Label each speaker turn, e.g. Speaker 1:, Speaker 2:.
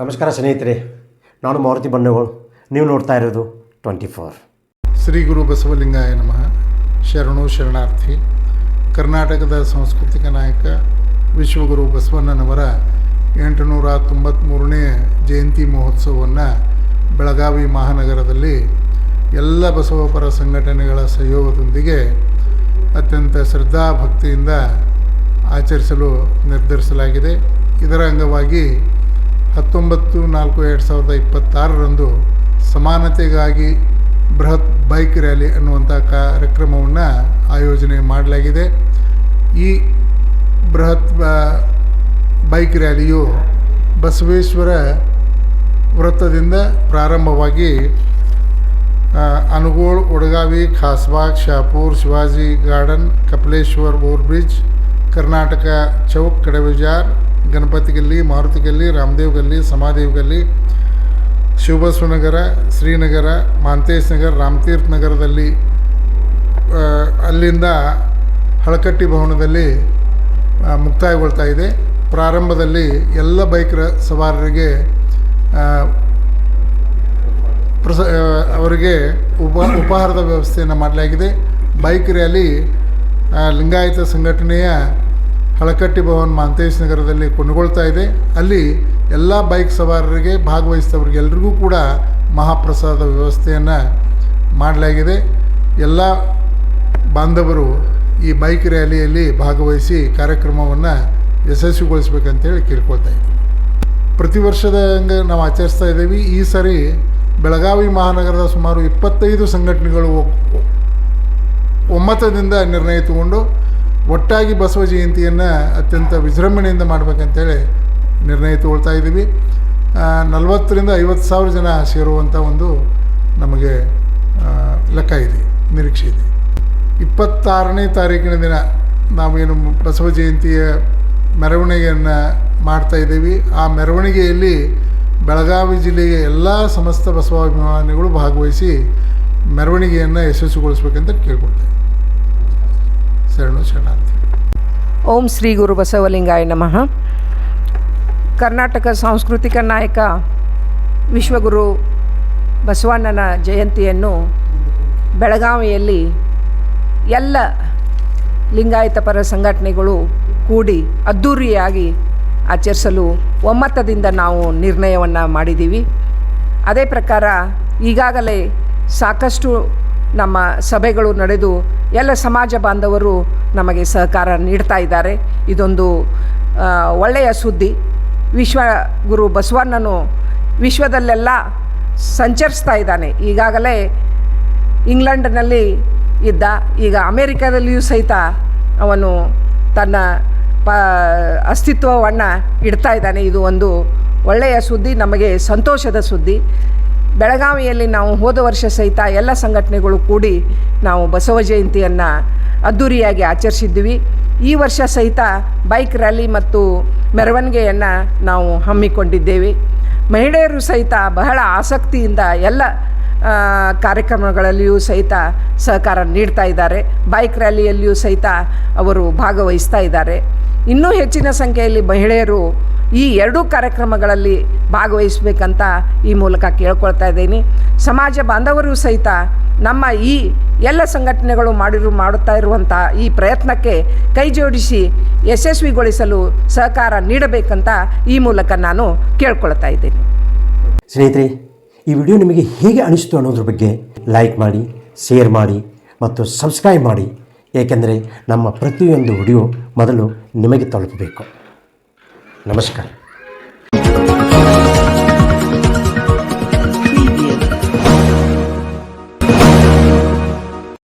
Speaker 1: ನಮಸ್ಕಾರ ಸ್ನೇಹಿತರೆ, ನಾನು ಮಾರುತಿ ಬಣ್ಣಗೋಳ್. ನೀವು ನೋಡ್ತಾ ಇರೋದು 24.
Speaker 2: ಶ್ರೀ ಗುರು ಬಸವಲಿಂಗಾಯ ನಮಃ. ಶರಣು ಶರಣಾರ್ಥಿ. ಕರ್ನಾಟಕದ ಸಾಂಸ್ಕೃತಿಕ ನಾಯಕ ವಿಶ್ವಗುರು ಬಸವಣ್ಣನವರ 893ನೇ ಜಯಂತಿ ಮಹೋತ್ಸವವನ್ನು ಬೆಳಗಾವಿ ಮಹಾನಗರದಲ್ಲಿ ಎಲ್ಲ ಬಸವಪರ ಸಂಘಟನೆಗಳ ಸಹಯೋಗದೊಂದಿಗೆ ಅತ್ಯಂತ ಶ್ರದ್ಧಾಭಕ್ತಿಯಿಂದ ಆಚರಿಸಲು ನಿರ್ಧರಿಸಲಾಗಿದೆ. ಇದರ ಅಂಗವಾಗಿ 19/4/2026 ಸಮಾನತೆಗಾಗಿ ಬೃಹತ್ ಬೈಕ್ ರ್ಯಾಲಿ ಅನ್ನುವಂಥ ಕಾರ್ಯಕ್ರಮವನ್ನು ಆಯೋಜನೆ ಮಾಡಲಾಗಿದೆ. ಈ ಬೃಹತ್ ಬೈಕ್ ರ್ಯಾಲಿಯು ಬಸವೇಶ್ವರ ವೃತ್ತದಿಂದ ಪ್ರಾರಂಭವಾಗಿ Anugol, Vadagavi, Khasbag, Shapur, Shivaji garden, Kapileshwar over bridge, Karnataka Chowk, Kadavijar, Ganapati Galli, Maruti ಗಲ್ಲಿ, ರಾಮದೇವ್ ಗಲ್ಲಿ, ಸಮಾದೇವ್ ಗಲ್ಲಿ, ಶಿವಬಸವನಗರ, ಶ್ರೀನಗರ, ಮಾಂತೇಶ್ ನಗರ್, ರಾಮತೀರ್ಥ ನಗರದಲ್ಲಿ ಅಲ್ಲಿಂದ ಹಳಕಟ್ಟಿ ಭವನದಲ್ಲಿ ಮುಕ್ತಾಯಗೊಳ್ತಾ ಇದೆ. ಪ್ರಾರಂಭದಲ್ಲಿ ಎಲ್ಲ ಬೈಕ್ ಸವಾರರಿಗೆ ಅವರಿಗೆ ಉಪಹಾರದ ವ್ಯವಸ್ಥೆಯನ್ನು ಮಾಡಲಾಗಿದೆ. ಬೈಕ್ ರ್ಯಾಲಿ ಲಿಂಗಾಯತ ಸಂಘಟನೆಯ ಹಳಕಟ್ಟಿ ಭವನ್ ಮಾಂತೇಶ್ ನಗರದಲ್ಲಿ ಕೊನೆಗೊಳ್ತಾ ಇದೆ. ಅಲ್ಲಿ ಎಲ್ಲ ಬೈಕ್ ಸವಾರರಿಗೆ ಭಾಗವಹಿಸಿದವರಿಗೆಲ್ಲರಿಗೂ ಕೂಡ ಮಹಾಪ್ರಸಾದ ವ್ಯವಸ್ಥೆಯನ್ನು ಮಾಡಲಾಗಿದೆ. ಎಲ್ಲ ಬಾಂಧವರು ಈ ಬೈಕ್ ರ್ಯಾಲಿಯಲ್ಲಿ ಭಾಗವಹಿಸಿ ಕಾರ್ಯಕ್ರಮವನ್ನು ಯಶಸ್ವಿಗೊಳಿಸಬೇಕಂತೇಳಿ ಕೇಳ್ಕೊಳ್ತಾ ಇದ್ದೀವಿ. ಪ್ರತಿ ವರ್ಷದ ಹಂಗೆ ನಾವು ಆಚರಿಸ್ತಾ ಇದ್ದೀವಿ. ಈ ಸಾರಿ ಬೆಳಗಾವಿ ಮಹಾನಗರದ ಸುಮಾರು 25 ಸಂಘಟನೆಗಳು ಒಮ್ಮತದಿಂದ ನಿರ್ಣಯ ತಗೊಂಡು ಒಟ್ಟಾಗಿ ಬಸವ ಜಯಂತಿಯನ್ನು ಅತ್ಯಂತ ವಿಜೃಂಭಣೆಯಿಂದ ಮಾಡಬೇಕಂತೇಳಿ ನಿರ್ಣಯ ತಗೊಳ್ತಾ ಇದ್ದೀವಿ. 40,000 to 50,000 ಜನ ಸೇರುವಂಥ ಒಂದು ನಮಗೆ ಲೆಕ್ಕ ಇದೆ, ನಿರೀಕ್ಷೆ ಇದೆ. 26ನೇ ತಾರೀಕಿನ ದಿನ ನಾವೇನು ಬಸವ ಜಯಂತಿಯ ಮೆರವಣಿಗೆಯನ್ನು ಮಾಡ್ತಾಯಿದ್ದೀವಿ. ಆ ಮೆರವಣಿಗೆಯಲ್ಲಿ ಬೆಳಗಾವಿ ಜಿಲ್ಲೆಯ ಎಲ್ಲ ಸಮಸ್ತ ಬಸವಾಭಿಮಾನಿಗಳು ಭಾಗವಹಿಸಿ ಮೆರವಣಿಗೆಯನ್ನು ಯಶಸ್ವಿಗೊಳಿಸ್ಬೇಕಂತ ಕೇಳ್ಕೊಳ್ತೇವೆ. ಶರಣು ಶರಣಾರ್ಥಿ.
Speaker 3: ಓಂ ಶ್ರೀ ಗುರು ಬಸವಲಿಂಗಾಯ ನಮಃ. ಕರ್ನಾಟಕ ಸಾಂಸ್ಕೃತಿಕ ನಾಯಕ ವಿಶ್ವಗುರು ಬಸವಣ್ಣನ ಜಯಂತಿಯನ್ನು ಬೆಳಗಾವಿಯಲ್ಲಿ ಎಲ್ಲ ಲಿಂಗಾಯತ ಪರ ಸಂಘಟನೆಗಳು ಕೂಡಿ ಅದ್ಧೂರಿಯಾಗಿ ಆಚರಿಸಲು ಒಮ್ಮತದಿಂದ ನಾವು ನಿರ್ಣಯವನ್ನು ಮಾಡಿದ್ದೀವಿ. ಅದೇ ಪ್ರಕಾರ ಈಗಾಗಲೇ ಸಾಕಷ್ಟು ನಮ್ಮ ಸಭೆಗಳು ನಡೆದು ಎಲ್ಲ ಸಮಾಜ ಬಾಂಧವರು ನಮಗೆ ಸಹಕಾರ ನೀಡ್ತಾ ಇದ್ದಾರೆ. ಇದೊಂದು ಒಳ್ಳೆಯ ಸುದ್ದಿ. ವಿಶ್ವಗುರು ಬಸವಣ್ಣನು ವಿಶ್ವದಲ್ಲೆಲ್ಲ ಸಂಚರಿಸ್ತಾ ಇದ್ದಾನೆ. ಈಗಾಗಲೇ ಇಂಗ್ಲೆಂಡ್ನಲ್ಲಿ ಇದ್ದ, ಈಗ ಅಮೇರಿಕಾದಲ್ಲಿಯೂ ಸಹಿತ ಅವನು ತನ್ನ ಅಸ್ತಿತ್ವವನ್ನು ಇಡ್ತಾ ಇದ್ದಾನೆ. ಇದು ಒಂದು ಒಳ್ಳೆಯ ಸುದ್ದಿ, ನಮಗೆ ಸಂತೋಷದ ಸುದ್ದಿ. ಬೆಳಗಾವಿಯಲ್ಲಿ ನಾವು ಹೋದ ವರ್ಷ ಸಹಿತ ಎಲ್ಲ ಸಂಘಟನೆಗಳು ಕೂಡಿ ನಾವು ಬಸವ ಜಯಂತಿಯನ್ನು ಅದ್ಧೂರಿಯಾಗಿ ಆಚರಿಸಿದ್ವಿ. ಈ ವರ್ಷ ಸಹಿತ ಬೈಕ್ ರ್ಯಾಲಿ ಮತ್ತು ಮೆರವಣಿಗೆಯನ್ನು ನಾವು ಹಮ್ಮಿಕೊಂಡಿದ್ದೇವೆ. ಮಹಿಳೆಯರು ಸಹಿತ ಬಹಳ ಆಸಕ್ತಿಯಿಂದ ಎಲ್ಲ ಕಾರ್ಯಕ್ರಮಗಳಲ್ಲಿಯೂ ಸಹಿತ ಸಹಕಾರ ನೀಡ್ತಾ ಇದ್ದಾರೆ. ಬೈಕ್ ರ್ಯಾಲಿಯಲ್ಲಿಯೂ ಸಹಿತ ಅವರು ಭಾಗವಹಿಸ್ತಾ ಇದ್ದಾರೆ. ಇನ್ನೂ ಹೆಚ್ಚಿನ ಸಂಖ್ಯೆಯಲ್ಲಿ ಮಹಿಳೆಯರು ಈ ಎರಡೂ ಕಾರ್ಯಕ್ರಮಗಳಲ್ಲಿ ಭಾಗವಹಿಸಬೇಕಂತ ಈ ಮೂಲಕ ಕೇಳ್ಕೊಳ್ತಾ ಇದ್ದೀನಿ. ಸಮಾಜ ಬಾಂಧವರು ಸಹಿತ ನಮ್ಮ ಈ ಎಲ್ಲ ಸಂಘಟನೆಗಳು ಮಾಡುತ್ತಾ ಇರುವಂಥ ಈ ಪ್ರಯತ್ನಕ್ಕೆ ಕೈ ಜೋಡಿಸಿ ಯಶಸ್ವಿಗೊಳಿಸಲು ಸಹಕಾರ ನೀಡಬೇಕಂತ ಈ ಮೂಲಕ ನಾನು ಕೇಳ್ಕೊಳ್ತಾ ಇದ್ದೀನಿ.
Speaker 1: ಸ್ನೇಹಿತರೆ, ಈ ವಿಡಿಯೋ ನಿಮಗೆ ಹೇಗೆ ಅನಿಸ್ತು ಅನ್ನೋದ್ರ ಬಗ್ಗೆ ಲೈಕ್ ಮಾಡಿ, ಶೇರ್ ಮಾಡಿ ಮತ್ತು ಸಬ್ಸ್ಕ್ರೈಬ್ ಮಾಡಿ. ಏಕೆಂದರೆ ನಮ್ಮ ಪ್ರತಿಯೊಂದು ವಿಡಿಯೋ ಮೊದಲು ನಿಮಗೆ ತಲುಪಬೇಕು. ನಮಸ್ಕಾರ.